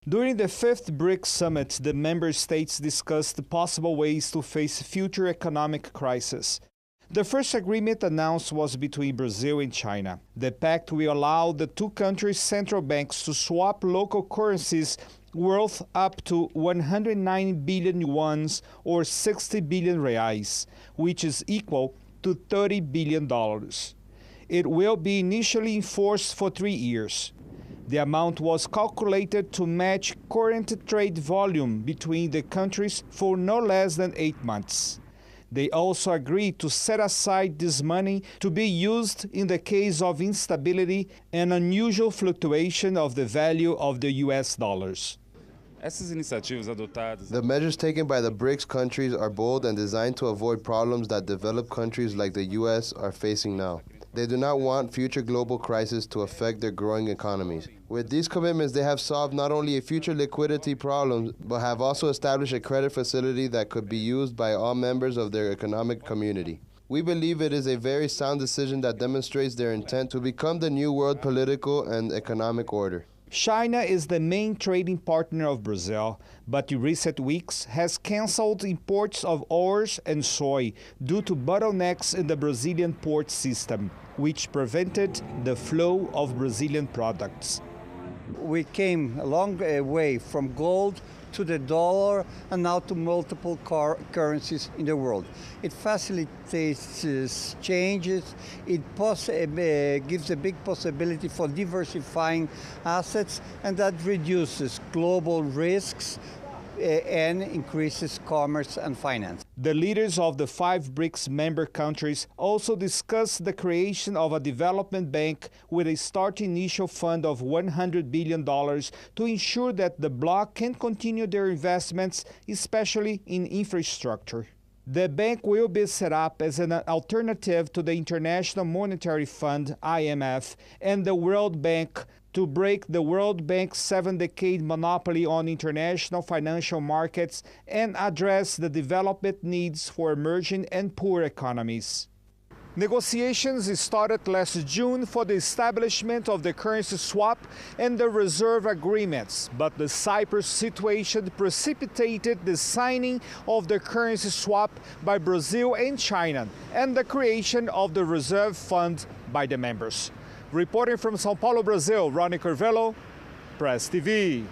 During the fifth BRICS summit, the member states discussed possible ways to face future economic crises. The first agreement announced was between Brazil and China. The pact will allow the two countries' central banks to swap local currencies worth up to 109 billion yuan or 60 billion reais, which is equal to $30 billion. It will be initially enforced for 3 years. The amount was calculated to match current trade volume between the countries for no less than 8 months. They also agreed to set aside this money to be used in the case of instability and unusual fluctuation of the value of the US dollars. The measures taken by the BRICS countries are bold and designed to avoid problems that developed countries like the US are facing now. They do not want future global crises to affect their growing economies. With these commitments, they have solved not only a future liquidity problem, but have also established a credit facility that could be used by all members of their economic community. We believe it is a very sound decision that demonstrates their intent to become the new world political and economic order. China is the main trading partner of Brazil, but in recent weeks has canceled imports of ores and soy due to bottlenecks in the Brazilian port system, which prevented the flow of Brazilian products. We came a long way from gold to the dollar and now to multiple currencies in the world. It facilitates changes, it gives a big possibility for diversifying assets, and that reduces global risks and increases commerce and finance. The leaders of the 5 BRICS member countries also discussed the creation of a development bank with a start initial fund of $100 billion to ensure that the bloc can continue their investments, especially in infrastructure. The bank will be set up as an alternative to the International Monetary Fund, IMF, and the World Bank to break the World Bank's 7-decade monopoly on international financial markets and address the development needs for emerging and poor economies. Negotiations started last June for the establishment of the currency swap and the reserve agreements, but the Cyprus situation precipitated the signing of the currency swap by Brazil and China and the creation of the reserve fund by the members. Reporting from São Paulo, Brazil, Ronnie Corvello, Press TV.